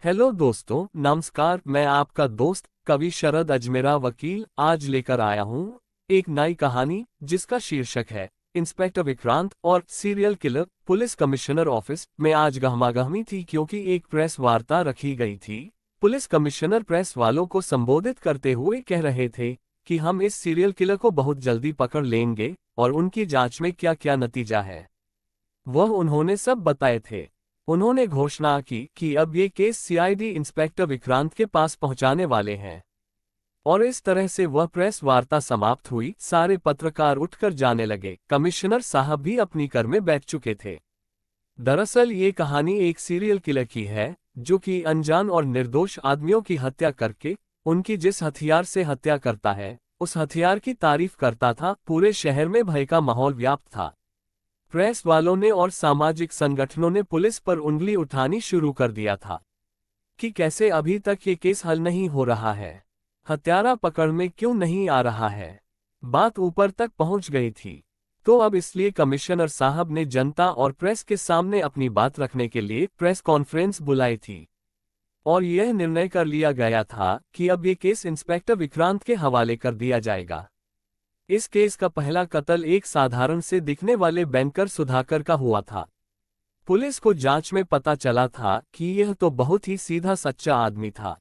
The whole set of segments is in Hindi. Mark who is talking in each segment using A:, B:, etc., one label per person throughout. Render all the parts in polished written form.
A: हेलो दोस्तों, नमस्कार। मैं आपका दोस्त कवि शरद अजमेरा वकील आज लेकर आया हूँ एक नई कहानी जिसका शीर्षक है इंस्पेक्टर विक्रांत और serial killer. Police commissioner office में आज गहमागहमी थी क्योंकि एक प्रेस वार्ता रखी गई थी। पुलिस कमिश्नर प्रेस वालों को संबोधित करते हुए कह रहे थे कि हम इस सीरियल किलर को बहुत जल्दी पकड़ लेंगे और उनकी जांच में क्या क्या नतीजा है वह उन्होंने सब बताए थे। उन्होंने घोषणा की कि अब ये केस सीआईडी इंस्पेक्टर विक्रांत के पास पहुंचाने वाले हैं। और इस तरह से वह प्रेस वार्ता समाप्त हुई। सारे पत्रकार उठकर जाने लगे। कमिश्नर साहब भी अपनी कार में बैठ चुके थे। दरअसल ये कहानी एक सीरियल किलर की है जो कि अनजान और निर्दोष आदमियों की हत्या करके उनकी जिस हथियार से हत्या करता है उस हथियार की तारीफ करता था। पूरे शहर में भय का माहौल व्याप्त था। प्रेस वालों ने और सामाजिक संगठनों ने पुलिस पर उंगली उठानी शुरू कर दिया था कि कैसे अभी तक ये केस हल नहीं हो रहा है, हत्यारा पकड़ में क्यों नहीं आ रहा है। बात ऊपर तक पहुंच गई थी। तो अब इसलिए कमिश्नर साहब ने जनता और प्रेस के सामने अपनी बात रखने के लिए प्रेस कॉन्फ्रेंस बुलाई थी और यह निर्णय कर लिया गया था कि अब ये केस इंस्पेक्टर विक्रांत के हवाले कर दिया जाएगा। इस केस का पहला कत्ल एक साधारण से दिखने वाले बैंकर सुधाकर का हुआ था। पुलिस को जांच में पता चला था कि यह तो बहुत ही सीधा सच्चा आदमी था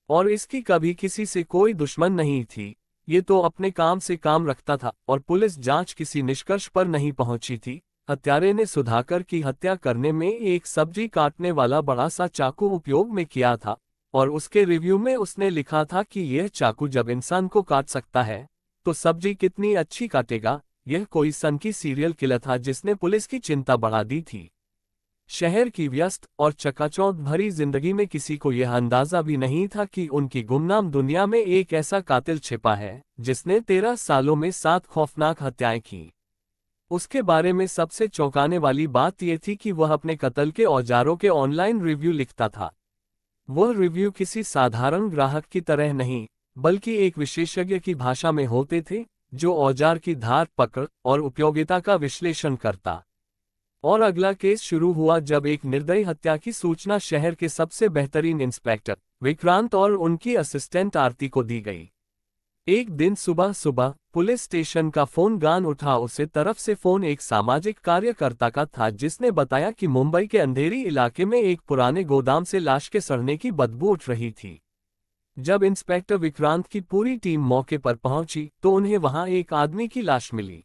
A: और इसकी कभी किसी से कोई दुश्मन नहीं थी। ये तो अपने काम से काम रखता था और पुलिस जांच किसी निष्कर्ष पर नहीं पहुंची थी। हत्यारे ने सुधाकर की हत्या करने में एक सब्जी काटने वाला बड़ा सा चाकू उपयोग में किया था और उसके रिव्यू में उसने लिखा था कि यह चाकू जब इंसान को काट सकता है तो सब्जी कितनी अच्छी काटेगा। यह कोई सनकी सीरियल किलर था जिसने पुलिस की चिंता बढ़ा दी थी। शहर की व्यस्त और चकाचौंध भरी जिंदगी में किसी को यह अंदाजा भी नहीं था कि उनकी गुमनाम दुनिया में एक ऐसा कातिल छिपा है जिसने 13 सालों में 7 खौफनाक हत्याएं की। उसके बारे में सबसे चौंकाने वाली बात यह थी कि वह अपने कत्ल के औजारों के ऑनलाइन रिव्यू लिखता था। वह रिव्यू किसी साधारण ग्राहक की तरह नहीं बल्कि एक विशेषज्ञ की भाषा में होते थे जो औजार की धार, पकड़ और उपयोगिता का विश्लेषण करता। और अगला केस शुरू हुआ जब एक निर्दयी हत्या की सूचना शहर के सबसे बेहतरीन इंस्पेक्टर विक्रांत और उनकी असिस्टेंट आरती को दी गई। एक दिन सुबह सुबह पुलिस स्टेशन का फोन गान उठा। उसे तरफ से फोन एक सामाजिक कार्यकर्ता का था जिसने बताया कि मुंबई के अंधेरी इलाके में एक पुराने गोदाम से लाश के सड़ने की बदबू उठ रही थी। जब इंस्पेक्टर विक्रांत की पूरी टीम मौके पर पहुंची तो उन्हें वहां एक आदमी की लाश मिली।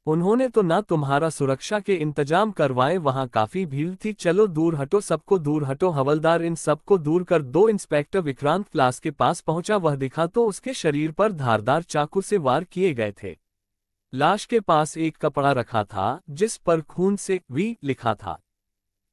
A: उन्होंने तो ना तुम्हारा सुरक्षा के इंतजाम करवाए, वहां काफी भीड़ थी। चलो दूर हटो, सबको दूर हटो। हवलदार इन सबको दूर कर दो। इंस्पेक्टर विक्रांत लाश के पास पहुंचा। वह दिखा तो उसके शरीर पर धारदार चाकू से वार किए गए थे। लाश के पास एक कपड़ा रखा था जिस पर खून से वी लिखा था।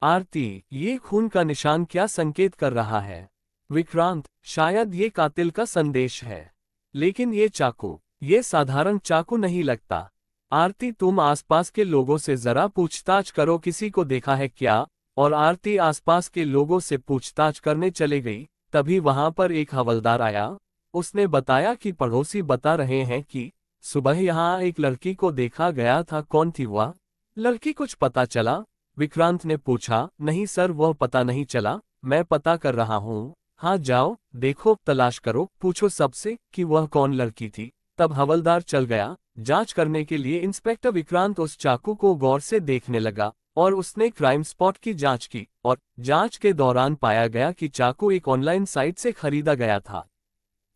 A: आरती, ये खून का निशान क्या संकेत कर रहा है? विक्रांत, शायद ये कातिल का संदेश है। लेकिन ये चाकू, ये साधारण चाकू नहीं लगता। आरती, तुम आसपास के लोगों से जरा पूछताछ करो, किसी को देखा है क्या? और आरती आसपास के लोगों से पूछताछ करने चले गई। तभी वहां पर एक हवलदार आया। उसने बताया कि पड़ोसी बता रहे हैं कि सुबह यहाँ एक लड़की को देखा गया था। कौन थी वह लड़की, कुछ पता चला? विक्रांत ने पूछा। नहीं सर, वह पता नहीं चला। मैं पता कर रहा हूँ। हाँ जाओ, देखो, तलाश करो, पूछो सबसे कि वह कौन लड़की थी। तब हवलदार चल गया जांच करने के लिए। इंस्पेक्टर विक्रांत उस चाकू को गौर से देखने लगा और उसने क्राइम स्पॉट की जांच की और जांच के दौरान पाया गया कि चाकू एक ऑनलाइन साइट से खरीदा गया था।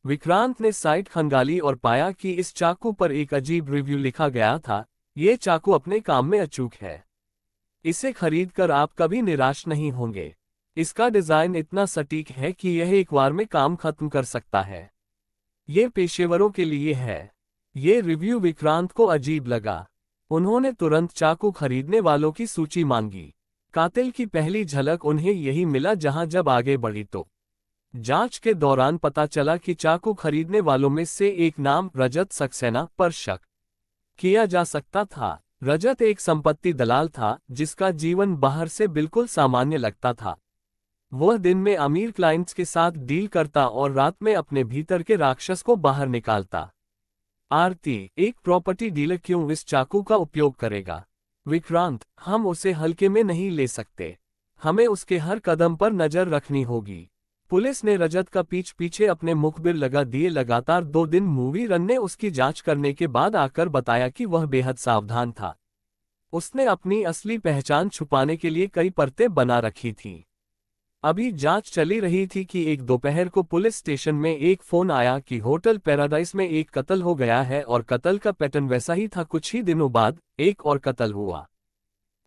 A: विक्रांत ने साइट खंगाली और पाया कि इस चाकू पर एक अजीब रिव्यू लिखा गया था। ये चाकू अपने काम में अचूक है। इसे खरीदकर आप कभी निराश नहीं होंगे। इसका डिजाइन इतना सटीक है कि यह एक बार में काम खत्म कर सकता है। ये पेशेवरों के लिए है। ये रिव्यू विक्रांत को अजीब लगा। उन्होंने तुरंत चाकू खरीदने वालों की सूची मांगी। कातिल की पहली झलक उन्हें यही मिला। जब आगे बढ़ी तो जांच के दौरान पता चला कि चाकू खरीदने वालों में से एक नाम रजत सक्सेना पर शक किया जा सकता था। रजत एक संपत्ति दलाल था जिसका जीवन बाहर से बिल्कुल सामान्य लगता था। वह दिन में अमीर क्लाइंट्स के साथ डील करता और रात में अपने भीतर के राक्षस को बाहर निकालता। आरती, एक प्रॉपर्टी डीलर क्यों इस चाकू का उपयोग करेगा? विक्रांत, हम उसे हल्के में नहीं ले सकते। हमें उसके हर कदम पर नजर रखनी होगी। पुलिस ने रजत का पीछे अपने मुखबिर लगा दिए। लगातार 2 दिन मूवी रन ने उसकी जांच करने के बाद आकर बताया कि वह बेहद सावधान था। उसने अपनी असली पहचान छुपाने के लिए कई परतें बना रखी थीं। अभी जांच चली रही थी कि एक दोपहर को पुलिस स्टेशन में एक फोन आया कि होटल पैराडाइज में एक कत्ल हो गया है, और कत्ल का पैटर्न वैसा ही था। कुछ ही दिनों बाद एक और कत्ल हुआ।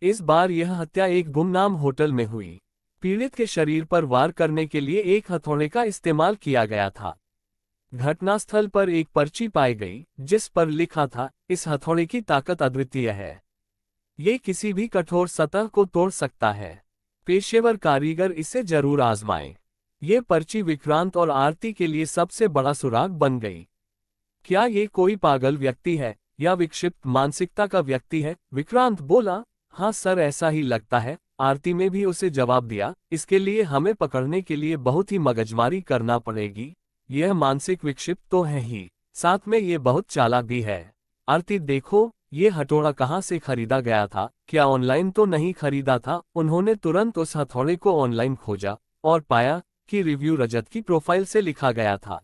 A: इस बार यह हत्या एक गुमनाम होटल में हुई। पीड़ित के शरीर पर वार करने के लिए एक हथौड़े का इस्तेमाल किया गया था। घटनास्थल पर एक पर्ची पाई गई जिस पर लिखा था, इस हथौड़े की ताकत अद्वितीय है, ये किसी भी कठोर सतह को तोड़ सकता है। पेशेवर कारीगर इसे जरूर आजमाएं। ये पर्ची विक्रांत और आरती के लिए सबसे बड़ा सुराग बन गई। क्या ये कोई पागल व्यक्ति है या विक्षिप्त मानसिकता का व्यक्ति है? विक्रांत बोला, हाँ सर, ऐसा ही लगता है। आरती ने भी उसे जवाब दिया, इसके लिए हमें पकड़ने के लिए बहुत ही मगजमारी करना पड़ेगी। यह मानसिक विक्षिप्त तो है ही, साथ में ये बहुत चालाक भी है। आरती देखो, ये हथौड़ा कहाँ से खरीदा गया था? क्या ऑनलाइन तो नहीं खरीदा था? उन्होंने तुरंत उस हथौड़े को ऑनलाइन खोजा और पाया कि रिव्यू रजत की प्रोफाइल से लिखा गया था।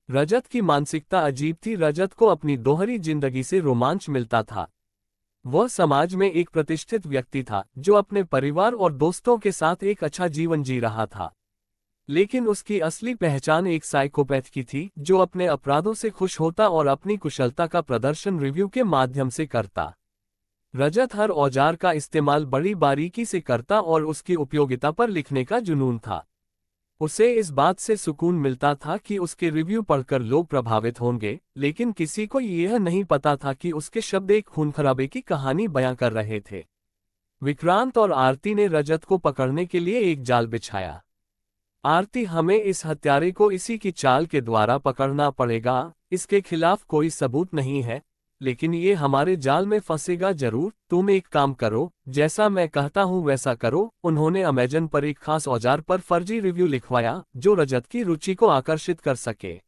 A: रजत की मानसिकता अजीब थी। रजत को अपनी दोहरी जिंदगी से रोमांच मिलता था। वह समाज में एक प्रतिष्ठित व्यक्ति था जो अपने परिवार और दोस्तों के साथ एक अच्छा जीवन जी रहा था। लेकिन उसकी असली पहचान एक साइकोपैथ की थी जो अपने अपराधों से खुश होता और अपनी कुशलता का प्रदर्शन रिव्यू के माध्यम से करता। रजत हर औजार का इस्तेमाल बड़ी बारीकी से करता और उसकी उपयोगिता पर लिखने का जुनून था। उसे इस बात से सुकून मिलता था कि उसके रिव्यू पढ़कर लोग प्रभावित होंगे, लेकिन किसी को यह नहीं पता था कि उसके शब्द एक खून-खराबे की कहानी बयां कर रहे थे। विक्रांत और आरती ने रजत को पकड़ने के लिए एक जाल बिछाया। आरती, हमें इस हत्यारे को इसी की चाल के द्वारा पकड़ना पड़ेगा। इसके खिलाफ कोई सबूत नहीं है, लेकिन ये हमारे जाल में फंसेगा जरूर। तुम एक काम करो, जैसा मैं कहता हूँ वैसा करो। उन्होंने अमेज़न पर एक खास औजार पर फर्जी रिव्यू लिखवाया जो रजत की रुचि को आकर्षित कर सके।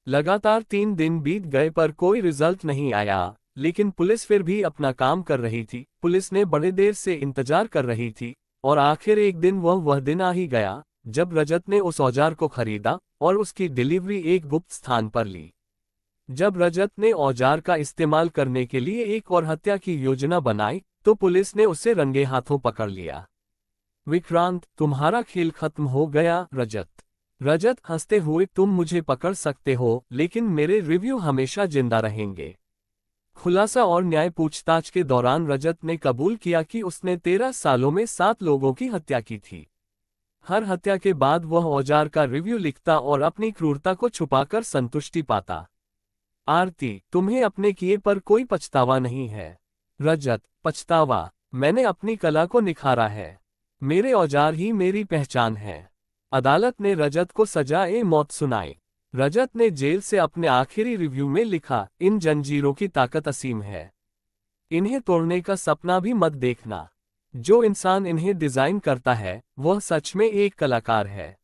A: लगातार 3 दिन बीत गए पर कोई रिजल्ट नहीं आया, लेकिन पुलिस फिर भी अपना काम कर रही थी। पुलिस ने बड़े देर से इंतजार कर रही थी और आखिर एक दिन वह दिन आ ही गया जब रजत ने उस औजार को खरीदा और उसकी डिलीवरी एक गुप्त स्थान पर ली। जब रजत ने औजार का इस्तेमाल करने के लिए एक और हत्या की योजना बनाई तो पुलिस ने उसे रंगे हाथों पकड़ लिया। विक्रांत, तुम्हारा खेल खत्म हो गया। रजत हंसते हुए, तुम मुझे पकड़ सकते हो, लेकिन मेरे रिव्यू हमेशा जिंदा रहेंगे। खुलासा और न्याय पूछताछ के दौरान रजत ने कबूल किया कि उसने 13 सालों में 7 लोगों की हत्या की थी। हर हत्या के बाद वह औजार का रिव्यू लिखता और अपनी क्रूरता को छुपाकर संतुष्टि पाता। आरती, तुम्हें अपने किए पर कोई पछतावा नहीं है? रजत, पछतावा? मैंने अपनी कला को निखारा है। मेरे औजार ही मेरी पहचान है। अदालत ने रजत को सजा-ए मौत सुनाई। रजत ने जेल से अपने आखिरी रिव्यू में लिखा, इन जंजीरों की ताकत असीम है। इन्हें तोड़ने का सपना भी मत देखना। जो इंसान इन्हें डिजाइन करता है वह सच में एक कलाकार है।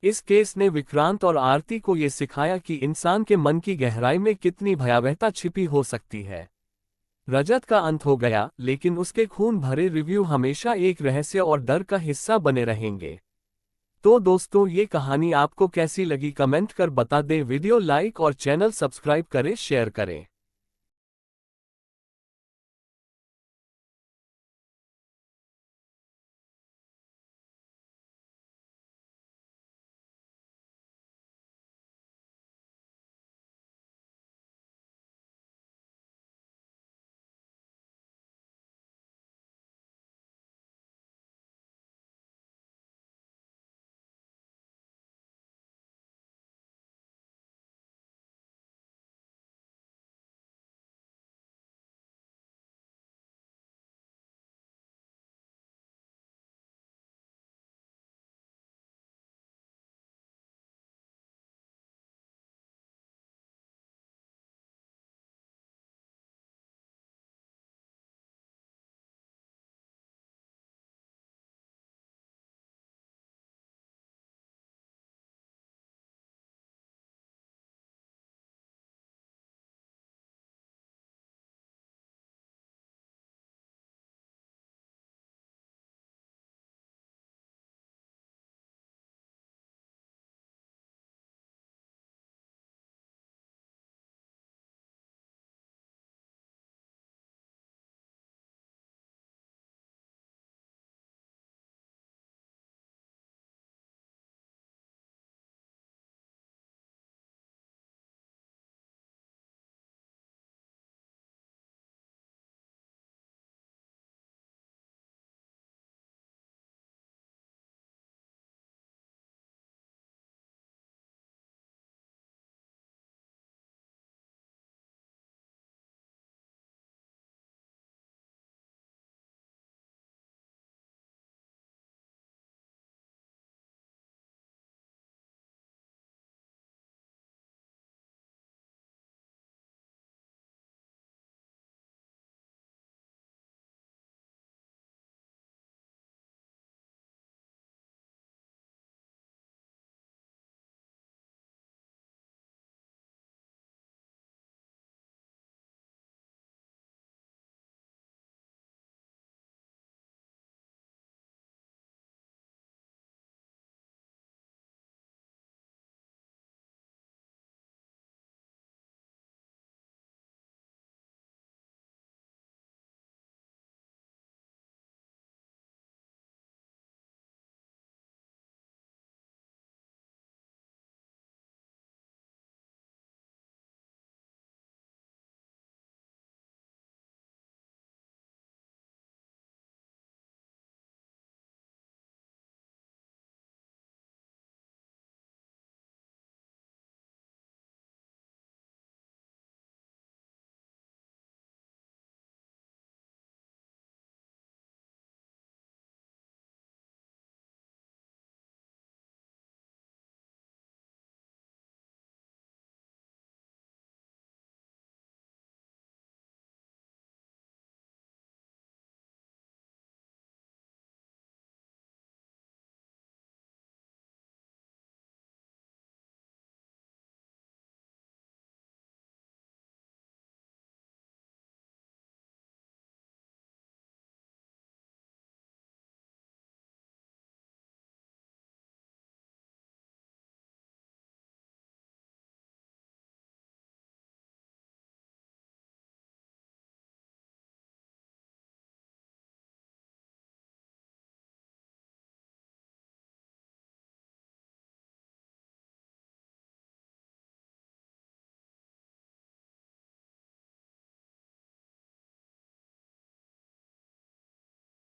A: इस केस ने विक्रांत और आरती को ये सिखाया कि इंसान के मन की गहराई में कितनी भयावहता छिपी हो सकती है। रजत का अंत हो गया, लेकिन उसके खून भरे रिव्यू हमेशा एक रहस्य और डर का हिस्सा बने रहेंगे। तो दोस्तों, ये कहानी आपको कैसी लगी कमेंट कर बता दें। वीडियो लाइक और चैनल सब्सक्राइब करें, शेयर करें।